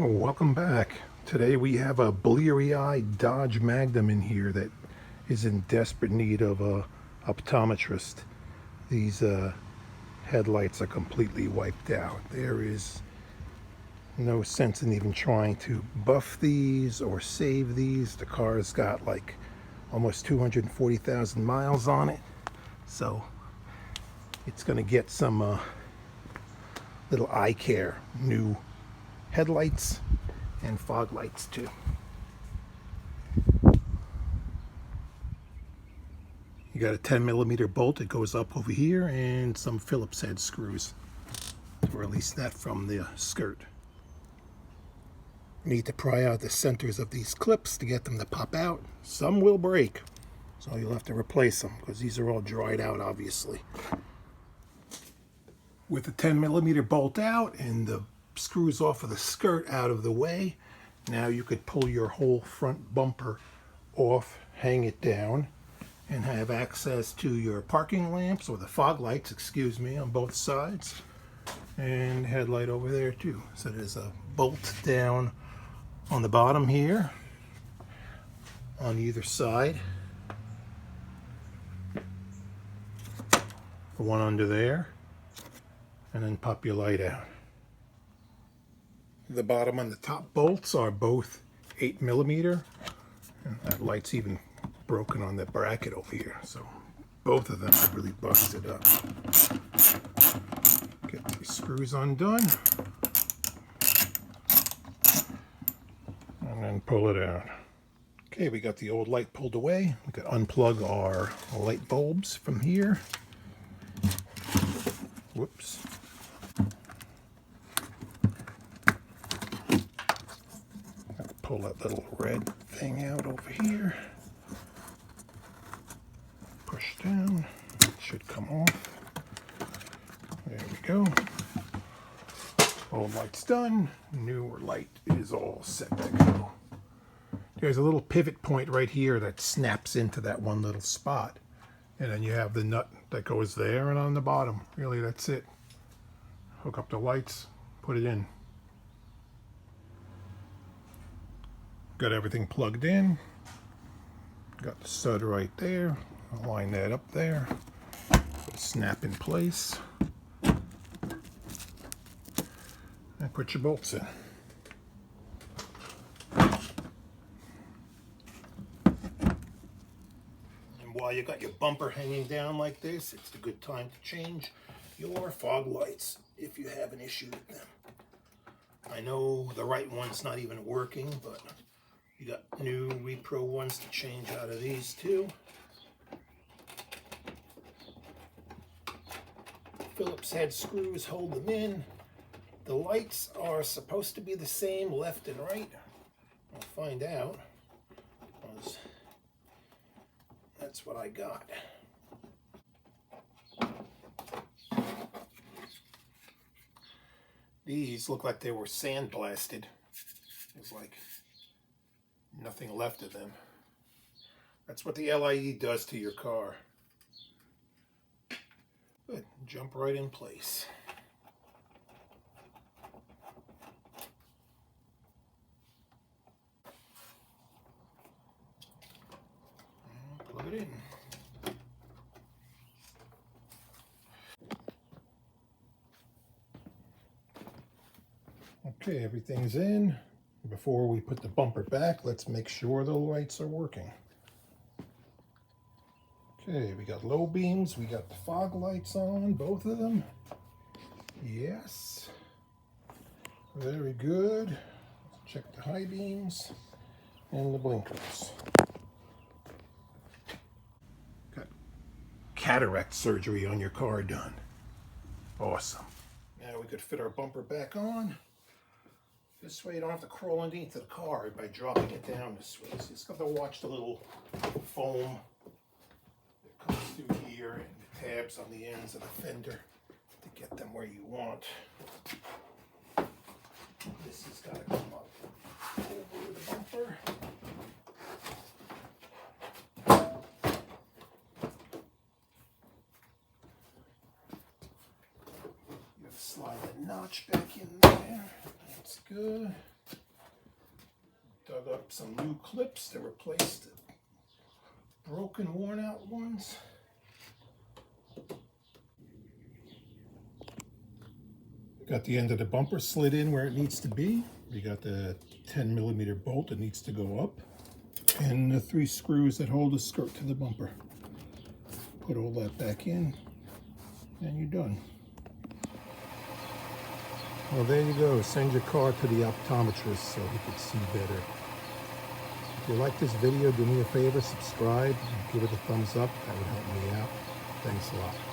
Welcome back. Today we have a bleary-eyed Dodge Magnum in here that is in desperate need of a optometrist. These headlights are completely wiped out. There is no sense in even trying to buff these or save these. The car's got like almost 240,000 miles on it, so it's going to get some little eye care, new headlights and fog lights too. You got a 10mm bolt that goes up over here and some Phillips head screws to release that from the skirt. You need to pry out the centers of these clips to get them to pop out. Some will break, so you'll have to replace them because these are all dried out, obviously. With the 10mm bolt out and the screws off of the skirt out of the way, now you could pull your whole front bumper off, hang it down, and have access to your parking lamps, or the fog lights, excuse me, on both sides, and headlight over there too. So there's a bolt down on the bottom here on either side, the one under there, and then pop your light out. The bottom and the top bolts are both 8mm, and that light's even broken on the bracket over here, so both of them are really busted up. Get these screws undone and then pull it out. Okay, we got the old light pulled away. We could unplug our light bulbs from here. Whoops. Pull that little red thing out over here. Push down. It should come off. There we go. Old light's done. Newer light is all set to go. There's a little pivot point right here that snaps into that one little spot. And then you have the nut that goes there and on the bottom. Really, that's it. Hook up the lights, put it in. Got everything plugged in. Got the stud right there. I'll line that up there. Snap in place. And put your bolts in. And while you got your bumper hanging down like this, it's a good time to change your fog lights if you have an issue with them. I know the right one's not even working, but you got new repro ones to change out of these too. Phillips head screws hold them in. The lights are supposed to be the same left and right. I'll find out, because that's what I got. These look like they were sandblasted. It's like nothing left of them. That's what the LIE does to your car. Good, jump right in place. And plug it in. Okay, everything's in. Before we put the bumper back, let's make sure the lights are working. Okay, we got low beams, we got the fog lights on, both of them. Yes. Very good. Let's check the high beams and the blinkers. Got cataract surgery on your car done. Awesome. Now we could fit our bumper back on. This way you don't have to crawl underneath the car by dropping it down this way. So you just got to watch the little foam that comes through here and the tabs on the ends of the fender to get them where you want. This has got to come up over the bumper. You have to slide that notch back in there. That's good. dug up some new clips to replace the broken, worn out ones. Got the end of the bumper slid in where it needs to be. We got the 10mm bolt that needs to go up, and the 3 screws that hold the skirt to the bumper. Put all that back in, and you're done. Well, there you go. Send your car to the optometrist so he can see better. If you like this video, do me a favor, subscribe, give it a thumbs up. That would help me out. Thanks a lot.